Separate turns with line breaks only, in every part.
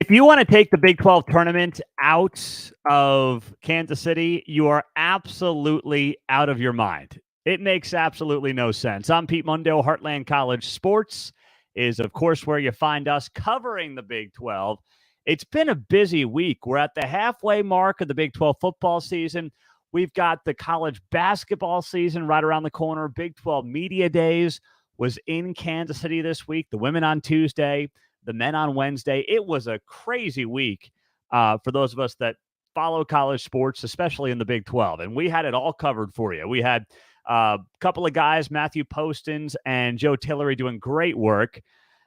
If you want to take the Big 12 tournament out of Kansas City, you are absolutely out of your mind. It makes absolutely no sense. I'm Pete Mundo. Heartland College Sports is, of course, where you find us covering the Big 12. It's been a busy week. We're at the halfway mark of the Big 12 football season. We've got the college basketball season right around the corner. Big 12 Media Days was in Kansas City this week. The women on Tuesday, the men on Wednesday. It was a crazy week for those of us that follow college sports, especially in the Big 12. And we had it all covered for you. We had a couple of guys, Matthew Postins and Joe Tillery, doing great work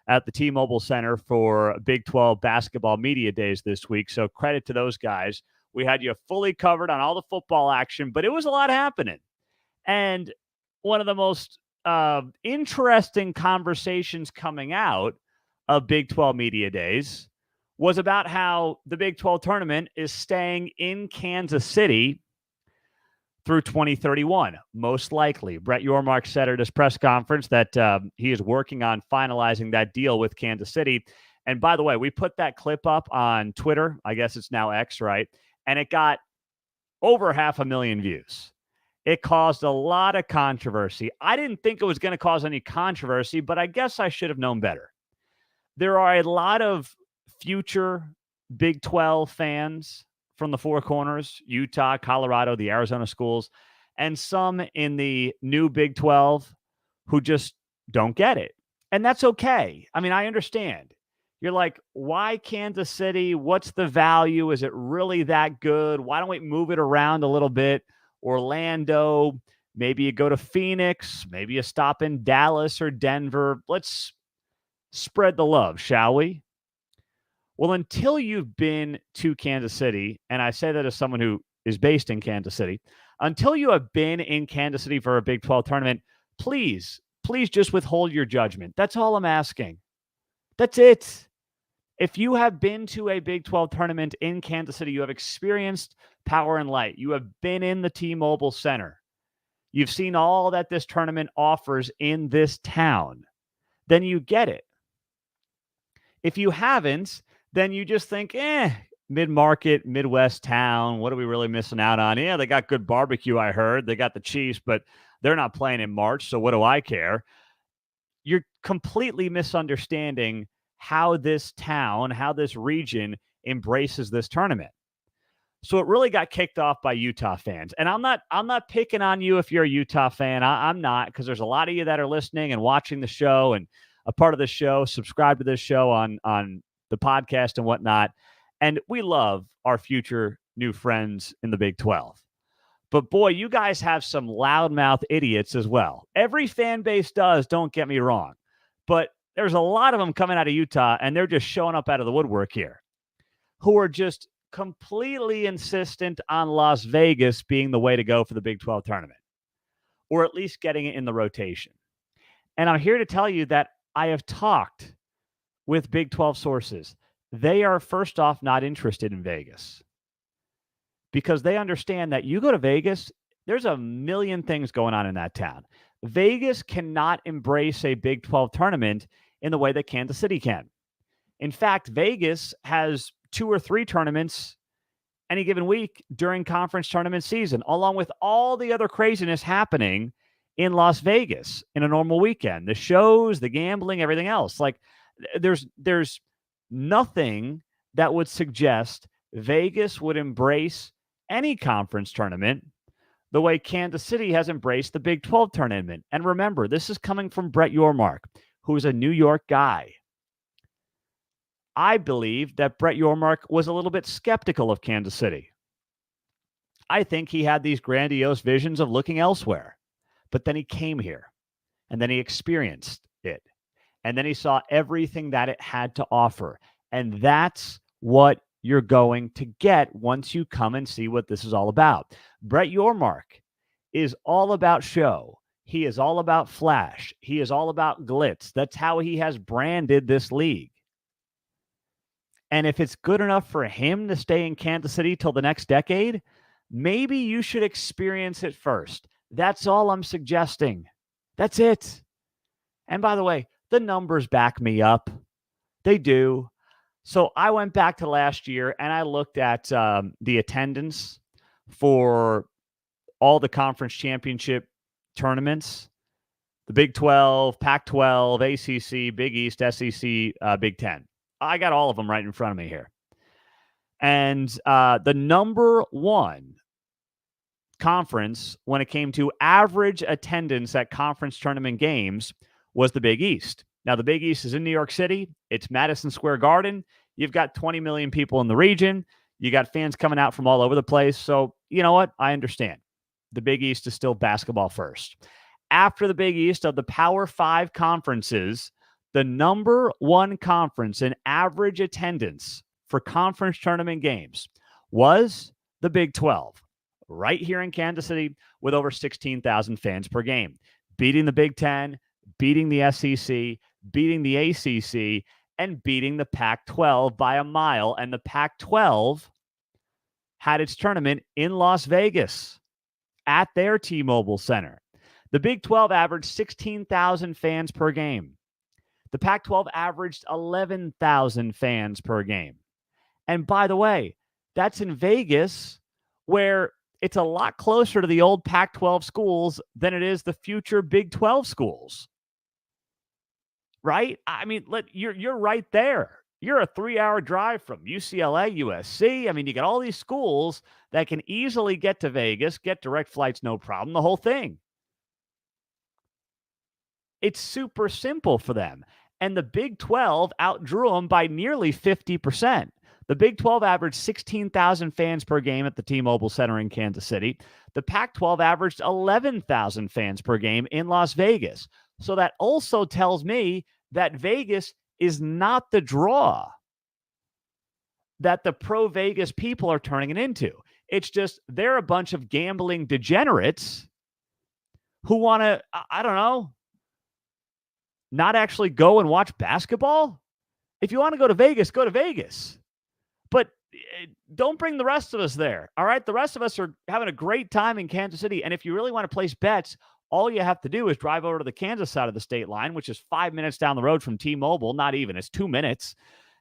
at the T-Mobile Center for Big 12 basketball media days this week. So credit to those guys. We had you fully covered on all the football action, but it was a lot happening. And one of the most interesting conversations coming out of Big 12 Media Days was about how the Big 12 tournament is staying in Kansas City through 2031, most likely. Brett Yormark said at his press conference that he is working on finalizing that deal with Kansas City. And by the way, we put that clip up on Twitter. I guess it's now X, right? And it got over 500,000 views. It caused a lot of controversy. I didn't think it was going to cause any controversy, but I guess I should have known better. There are a lot of future Big 12 fans from the Four Corners, Utah, Colorado, the Arizona schools, and some in the new Big 12 who just don't get it. And that's okay. I mean, I understand. You're like, why Kansas City? What's the value? Is it really that good? Why don't we move it around a little bit? Orlando, maybe you go to Phoenix, maybe you stop in Dallas or Denver. Let's spread the love, shall we? Well, until you've been to Kansas City, and I say that as someone who is based in Kansas City, until you have been in Kansas City for a Big 12 tournament, please just withhold your judgment. That's all I'm asking. That's it. If you have been to a Big 12 tournament in Kansas City, you have experienced power and light. You have been in the T-Mobile Center. You've seen all that this tournament offers in this town. Then you get it. If you haven't, then you just think, mid-market, Midwest town, what are we really missing out on? Yeah, they got good barbecue, I heard. They got the Chiefs, but they're not playing in March, so what do I care? You're completely misunderstanding how this town, how this region embraces this tournament. So it really got kicked off by Utah fans. And I'm not picking on you if you're a Utah fan. I'm not, because there's a lot of you that are listening and watching the show and a part of the show, subscribe to this show on the podcast and whatnot. And we love our future new friends in the Big 12. But boy, you guys have some loudmouth idiots as well. Every fan base does, don't get me wrong. But there's a lot of them coming out of Utah, and they're just showing up out of the woodwork here, who are just completely insistent on Las Vegas being the way to go for the Big 12 tournament, or at least getting it in the rotation. And I'm here to tell you that I have talked with Big 12 sources. They are, first off, not interested in Vegas because they understand that you go to Vegas, there's a million things going on in that town. Vegas cannot embrace a Big 12 tournament in the way that Kansas City can. In fact, Vegas has 2 or 3 tournaments any given week during conference tournament season, along with all the other craziness happening in Las Vegas in a normal weekend. The shows, the gambling, everything else. Like, there's nothing that would suggest Vegas would embrace any conference tournament the way Kansas City has embraced the Big 12 tournament. And remember, this is coming from Brett Yormark, who is a New York guy. I believe that Brett Yormark was a little bit skeptical of Kansas City. I think he had these grandiose visions of looking elsewhere. But then he came here, and then he experienced it, and then he saw everything that it had to offer. And that's what you're going to get once you come and see what this is all about. Brett Yormark is all about show. He is all about flash. He is all about glitz. That's how he has branded this league. And if it's good enough for him to stay in Kansas City till the next decade, maybe you should experience it first. That's all I'm suggesting. That's it. And by the way, the numbers back me up. They do. So I went back to last year and I looked at the attendance for all the conference championship tournaments, the Big 12, Pac-12, ACC, Big East, SEC, Big 10. I got all of them right in front of me here. And the number one conference when it came to average attendance at conference tournament games was the Big East. Now, the Big East is in New York City. It's Madison Square Garden. You've got 20 million people in the region. You got fans coming out from all over the place. So, you know what? I understand. The Big East is still basketball first. After the Big East of the Power 5 conferences, the number one conference in average attendance for conference tournament games was the Big 12, right here in Kansas City with over 16,000 fans per game, beating the Big 10, beating the SEC, beating the ACC, and beating the Pac-12 by a mile. And the Pac-12 had its tournament in Las Vegas at their T-Mobile Center. The Big 12 averaged 16,000 fans per game. The Pac-12 averaged 11,000 fans per game. And by the way, that's in Vegas, where it's a lot closer to the old Pac-12 schools than it is the future Big 12 schools. Right? I mean, you're right there. You're a 3-hour drive from UCLA, USC. I mean, you got all these schools that can easily get to Vegas, get direct flights, no problem, the whole thing. It's super simple for them. And the Big 12 outdrew them by nearly 50%. The Big 12 averaged 16,000 fans per game at the T-Mobile Center in Kansas City. The Pac-12 averaged 11,000 fans per game in Las Vegas. So that also tells me that Vegas is not the draw that the pro-Vegas people are turning it into. It's just they're a bunch of gambling degenerates who want to, I don't know, not actually go and watch basketball. If you want to go to Vegas, go to Vegas. But don't bring the rest of us there, all right? The rest of us are having a great time in Kansas City. And if you really want to place bets, all you have to do is drive over to the Kansas side of the state line, which is 5 minutes down the road from T-Mobile. Not even. It's 2 minutes.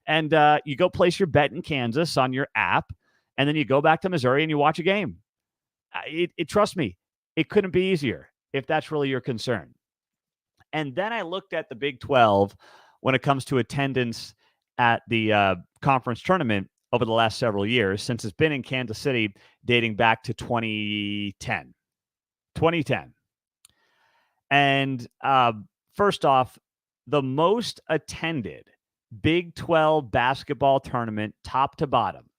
And you go place your bet in Kansas on your app, and then you go back to Missouri and you watch a game. Trust me, it couldn't be easier if that's really your concern. And then I looked at the Big 12 when it comes to attendance at the conference tournament over the last several years, since it's been in Kansas City dating back to 2010. And first off, the most attended Big 12 basketball tournament, top to bottom,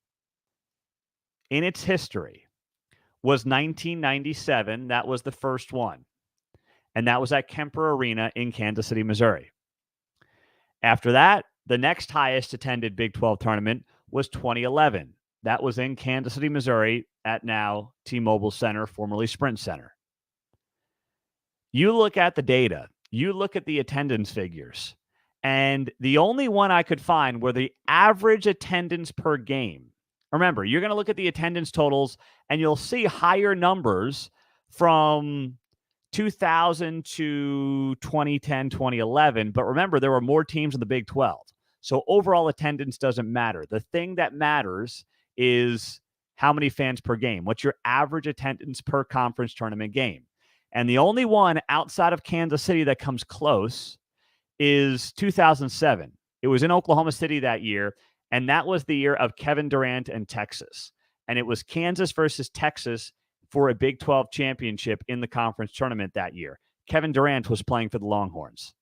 in its history was 1997. That was the first one. And that was at Kemper Arena in Kansas City, Missouri. After that, the next highest attended Big 12 tournament was 2011. That was in Kansas City, Missouri, at now T-Mobile Center, formerly Sprint Center. You look at the data, you look at the attendance figures, and the only one I could find were the average attendance per game. Remember, you're going to look at the attendance totals, and you'll see higher numbers from 2000 to 2010, 2011. But remember, there were more teams in the Big 12. So overall attendance doesn't matter. The thing that matters is how many fans per game. What's your average attendance per conference tournament game? And the only one outside of Kansas City that comes close is 2007. It was in Oklahoma City that year, and that was the year of Kevin Durant and Texas. And it was Kansas versus Texas for a Big 12 championship in the conference tournament that year. Kevin Durant was playing for the Longhorns.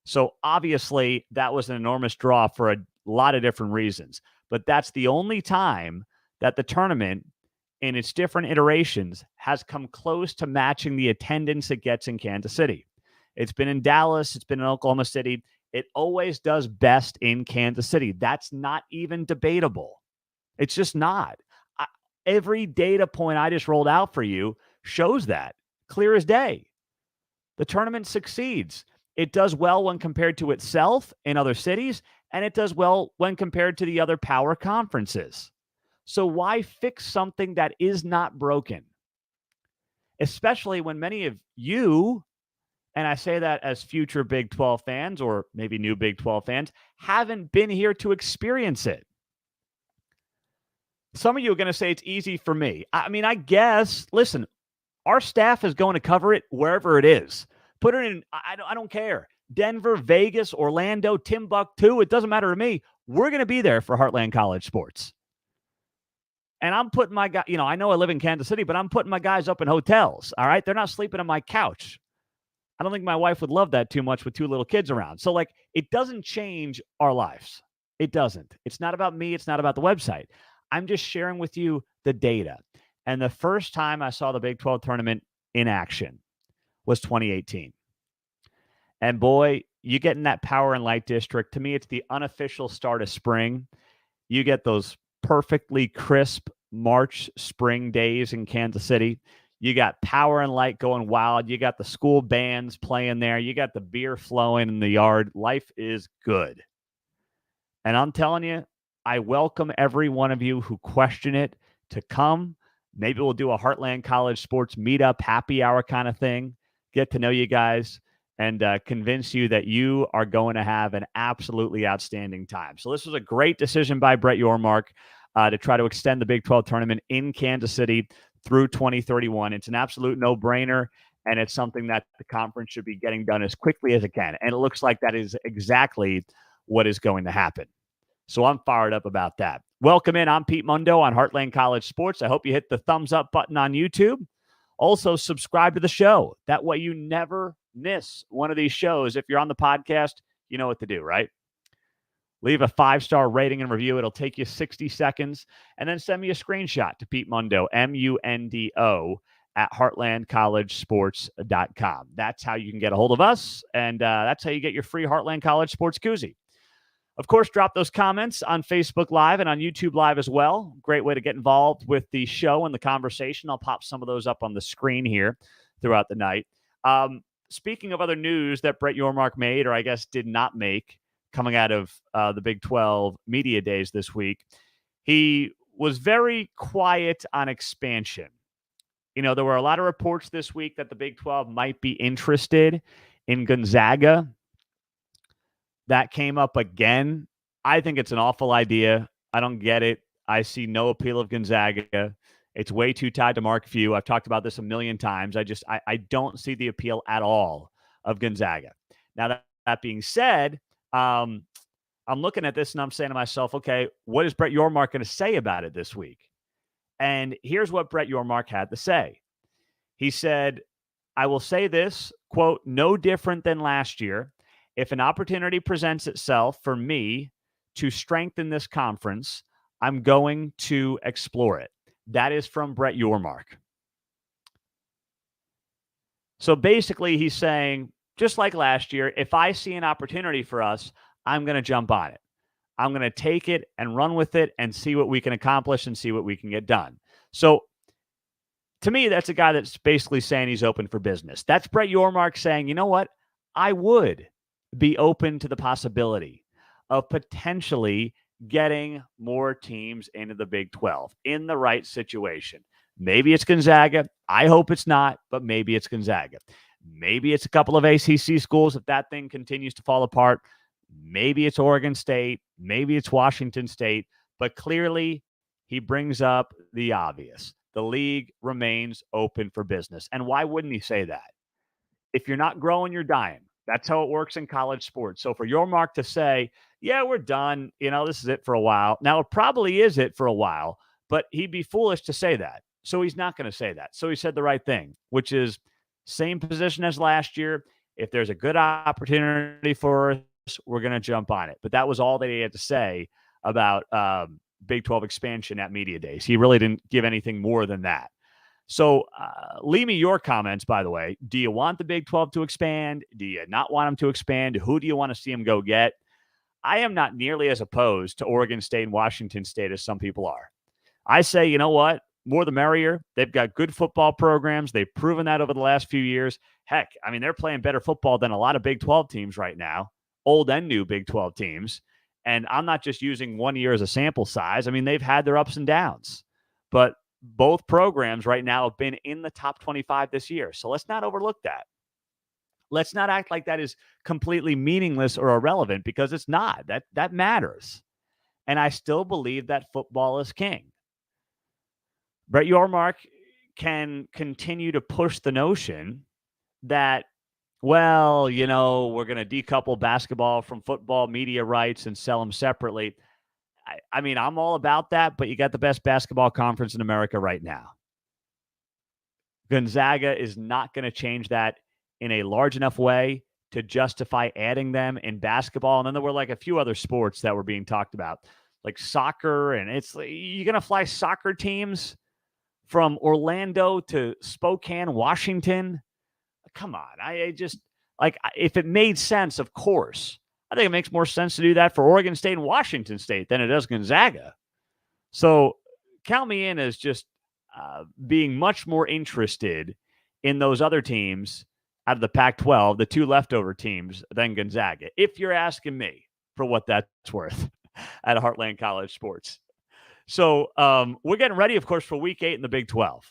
So obviously that was an enormous draw for a lot of different reasons. But that's the only time that the tournament in its different iterations has come close to matching the attendance it gets in Kansas City. It's been in Dallas. It's been in Oklahoma City. It always does best in Kansas City. That's not even debatable. It's just not. Every data point I just rolled out for you shows that, clear as day. The tournament succeeds. It does well when compared to itself in other cities, and it does well when compared to the other power conferences. So why fix something that is not broken? Especially when many of you And I say that as future Big 12 fans, or maybe new Big 12 fans, haven't been here to experience it. Some of you are going to say it's easy for me. I mean, I guess, listen, our staff is going to cover it wherever it is. Put it in, I don't care. Denver, Vegas, Orlando, Timbuktu, it doesn't matter to me. We're going to be there for Heartland College Sports. And I'm putting my guy, I know I live in Kansas City, but I'm putting my guys up in hotels. All right. They're not sleeping on my couch. I don't think my wife would love that too much with two little kids around. So, it doesn't change our lives. It doesn't. It's not about me. It's not about the website. I'm just sharing with you the data. And the first time I saw the Big 12 tournament in action was 2018. And boy, you get in that power and light district. To me, it's the unofficial start of spring. You get those perfectly crisp March spring days in Kansas City. You got power and light going wild. You got the school bands playing there. You got the beer flowing in the yard. Life is good. And I'm telling you, I welcome every one of you who question it to come. Maybe we'll do a Heartland College Sports meetup, happy hour kind of thing. Get to know you guys and convince you that you are going to have an absolutely outstanding time. So this was a great decision by Brett Yormark to try to extend the Big 12 tournament in Kansas City through 2031. It's an absolute no-brainer, and it's something that the conference should be getting done as quickly as it can. And it looks like that is exactly what is going to happen. So I'm fired up about that. Welcome in. I'm Pete Mundo on Heartland College Sports. I hope you hit the thumbs up button on YouTube. Also, subscribe to the show. That way you never miss one of these shows. If you're on the podcast, you know what to do, right? Leave a 5-star rating and review. It'll take you 60 seconds. And then send me a screenshot to Pete Mundo, Mundo, at heartlandcollegesports.com. That's how you can get a hold of us. And that's how you get your free Heartland College Sports koozie. Of course, drop those comments on Facebook Live and on YouTube Live as well. Great way to get involved with the show and the conversation. I'll pop some of those up on the screen here throughout the night. Speaking of other news that Brett Yormark made, or I guess did not make, coming out of the Big 12 media days this week, he was very quiet on expansion. There were a lot of reports this week that the Big 12 might be interested in Gonzaga. That came up again. I think it's an awful idea. I don't get it. I see no appeal of Gonzaga. It's way too tied to Mark Few. I've talked about this a million times. I don't see the appeal at all of Gonzaga. Now, that being said, I'm looking at this and I'm saying to myself, okay, what is Brett Yormark going to say about it this week? And here's what Brett Yormark had to say. He said, I will say this, quote, no different than last year. If an opportunity presents itself for me to strengthen this conference, I'm going to explore it. That is from Brett Yormark. So basically he's saying, just like last year, if I see an opportunity for us, I'm going to jump on it. I'm going to take it and run with it and see what we can accomplish and see what we can get done. So to me, that's a guy that's basically saying he's open for business. That's Brett Yormark saying, you know what? I would be open to the possibility of potentially getting more teams into the Big 12 in the right situation. Maybe it's Gonzaga. I hope it's not, but maybe it's Gonzaga. Maybe it's a couple of ACC schools if that thing continues to fall apart. Maybe it's Oregon State. Maybe it's Washington State. But clearly, he brings up the obvious. The league remains open for business. And why wouldn't he say that? If you're not growing, you're dying. That's how it works in college sports. So for Yormark to say, yeah, we're done, this is it for a while. Now, it probably is it for a while, but he'd be foolish to say that. So he's not going to say that. So he said the right thing, which is same position as last year. If there's a good opportunity for us, we're going to jump on it. But that was all that he had to say about Big 12 expansion at Media Days. He really didn't give anything more than that. So leave me your comments, by the way. Do you want the Big 12 to expand? Do you not want them to expand? Who do you want to see them go get? I am not nearly as opposed to Oregon State and Washington State as some people are. I say, you know what? More the merrier. They've got good football programs. They've proven that over the last few years. Heck, they're playing better football than a lot of Big 12 teams right now, old and new Big 12 teams. And I'm not just using 1 year as a sample size. They've had their ups and downs. But both programs right now have been in the top 25 this year. So let's not overlook that. Let's not act like that is completely meaningless or irrelevant, because it's not. That matters. And I still believe that football is king. Brett Yormark can continue to push the notion that, well, we're going to decouple basketball from football media rights and sell them separately. I mean, I'm all about that, but you got the best basketball conference in America right now. Gonzaga is not going to change that in a large enough way to justify adding them in basketball. And then there were like a few other sports that were being talked about, like soccer. And it's like, you're going to fly soccer teams from Orlando to Spokane, Washington. Come on. I just, like, if it made sense, of course. I think it makes more sense to do that for Oregon State and Washington State than it does Gonzaga. So count me in as just being much more interested in those other teams out of the Pac-12, the two leftover teams, than Gonzaga, if you're asking me, for what that's worth, at Heartland College Sports. So we're getting ready, of course, for Week 8 in the Big 12,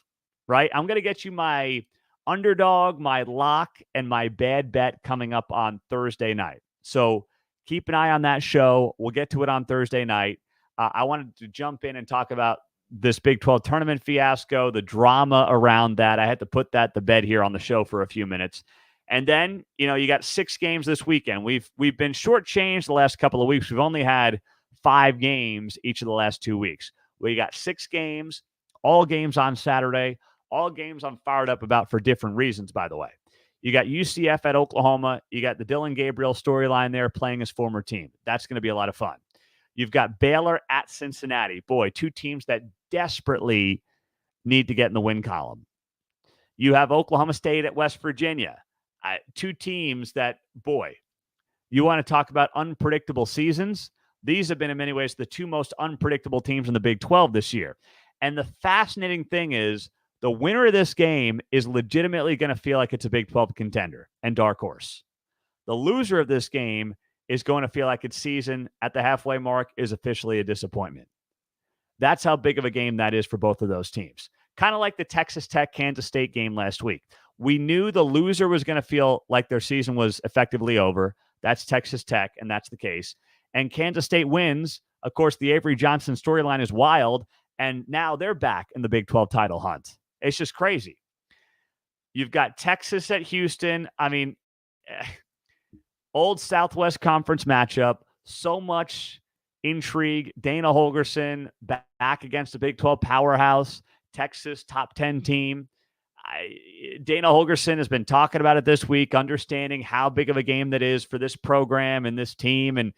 right? I'm going to get you my underdog, my lock, and my bad bet coming up on Thursday night. So keep an eye on that show. We'll get to it on Thursday night. I wanted to jump in and talk about this Big 12 tournament fiasco, the drama around that. I had to put that to bed here on the show for a few minutes. And then, you got 6 games this weekend. We've been shortchanged the last couple of weeks. We've only had 5 games each of the last 2 weeks. We got 6 games, all games on Saturday, all games I'm fired up about for different reasons, by the way. You got UCF at Oklahoma. You got the Dylan Gabriel storyline there playing his former team. That's going to be a lot of fun. You've got Baylor at Cincinnati. Boy, 2 teams that desperately need to get in the win column. You have Oklahoma State at West Virginia. 2 teams that, boy, you want to talk about unpredictable seasons. These have been, in many ways, the 2 most unpredictable teams in the Big 12 this year. And the fascinating thing is, the winner of this game is legitimately going to feel like it's a Big 12 contender and dark horse. The loser of this game is going to feel like its season at the halfway mark is officially a disappointment. That's how big of a game that is for both of those teams. Kind of like the Texas Tech Kansas State game last week. We knew the loser was going to feel like their season was effectively over. That's Texas Tech, and that's the case. And Kansas State wins. Of course, the Avery Johnson storyline is wild, and now they're back in the Big 12 title hunt. It's just crazy. You've got Texas at Houston. I mean, old Southwest Conference matchup. So much intrigue. Dana Holgorsen back against the Big 12 powerhouse. Texas top 10 team. Dana Holgorsen has been talking about it this week, understanding how big of a game that is for this program and this team, and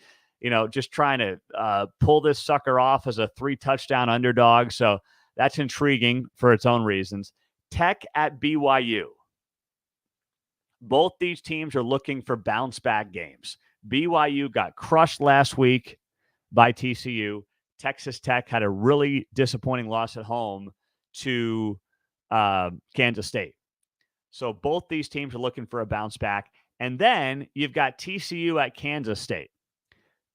just trying to pull this sucker off as a 3-touchdown underdog. So that's intriguing for its own reasons. Tech at BYU. Both these teams are looking for bounce-back games. BYU got crushed last week by TCU. Texas Tech had a really disappointing loss at home to Kansas State. So both these teams are looking for a bounce-back. And then you've got TCU at Kansas State.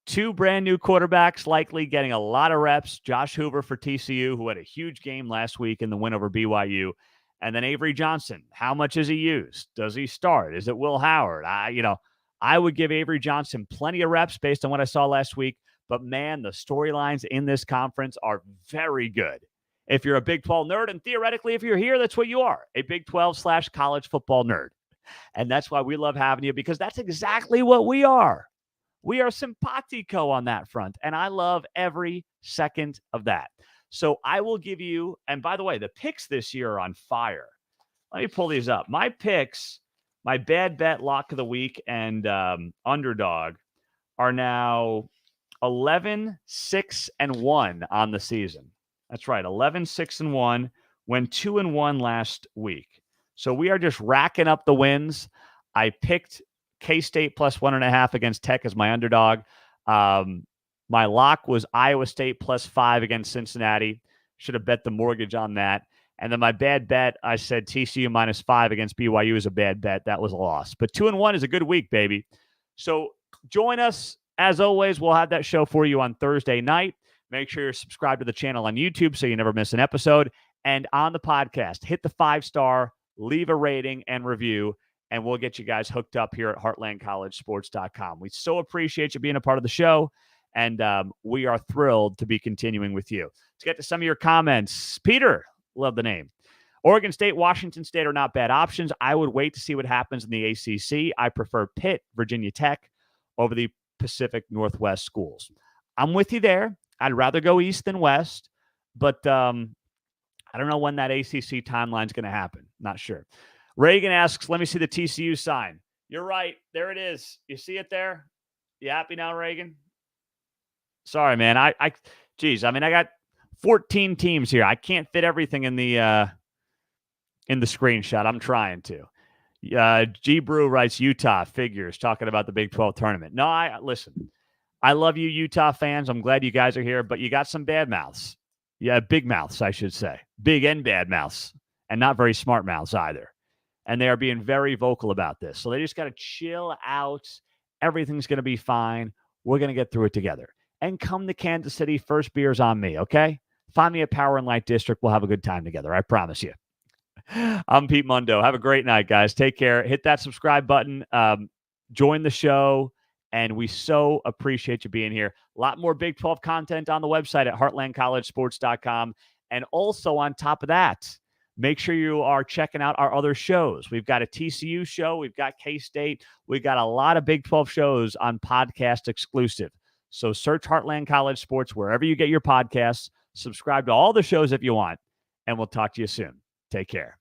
2 brand new quarterbacks likely getting a lot of reps. Josh Hoover for TCU, who had a huge game last week in the win over BYU. And then Avery Johnson. How much is he used? Does he start? Is it Will Howard? I would give Avery Johnson plenty of reps based on what I saw last week. But, man, the storylines in this conference are very good. If you're a Big 12 nerd, and theoretically, if you're here, that's what you are, a Big 12/college football nerd. And that's why we love having you, because that's exactly what we are. We are simpatico on that front, and I love every second of that. So I will give you, and by the way, the picks this year are on fire. Let me pull these up. My picks, my bad bet, lock of the week, and underdog are now 11-6-1 on the season. That's right, 11-6-1, went 2-1 last week. So we are just racking up the wins. I picked K-State plus 1.5 against Tech as my underdog. My lock was Iowa State plus 5 against Cincinnati. Should have bet the mortgage on that. And then my bad bet, I said TCU minus 5 against BYU is a bad bet. That was a loss. But 2-1 is a good week, baby. So join us. As always, we'll have that show for you on Thursday night. Make sure you're subscribed to the channel on YouTube so you never miss an episode. And on the podcast, hit the 5-star, leave a rating and review. and we'll get you guys hooked up here at heartlandcollegesports.com. We so appreciate you being a part of the show, and we are thrilled to be continuing with you. Let's get to some of your comments. Peter, love the name. Oregon State, Washington State are not bad options. I would wait to see what happens in the ACC. I prefer Pitt, Virginia Tech over the Pacific Northwest schools. I'm with you there. I'd rather go east than west, but I don't know when that ACC timeline is going to happen. Not sure. Reagan asks, let me see the TCU sign. You're right. There it is. You see it there? You happy now, Reagan? Sorry, man. I got 14 teams here. I can't fit everything in the screenshot. I'm trying to. G. Brew writes Utah figures, talking about the Big 12 tournament. No, listen. I love you, Utah fans. I'm glad you guys are here, but you got some bad mouths. Yeah, big mouths, I should say. Big and bad mouths, and not very smart mouths either. And they are being very vocal about this. So they just got to chill out. Everything's going to be fine. We're going to get through it together. And come to Kansas City, first beer's on me, okay? Find me at Power and Light District. We'll have a good time together. I promise you. I'm Pete Mundo. Have a great night, guys. Take care. Hit that subscribe button. Join the show. And we so appreciate you being here. A lot more Big 12 content on the website at heartlandcollegesports.com. And also on top of that, make sure you are checking out our other shows. We've got a TCU show. We've got K-State. We've got a lot of Big 12 shows on podcast exclusive. So search Heartland College Sports wherever you get your podcasts. Subscribe to all the shows if you want. And we'll talk to you soon. Take care.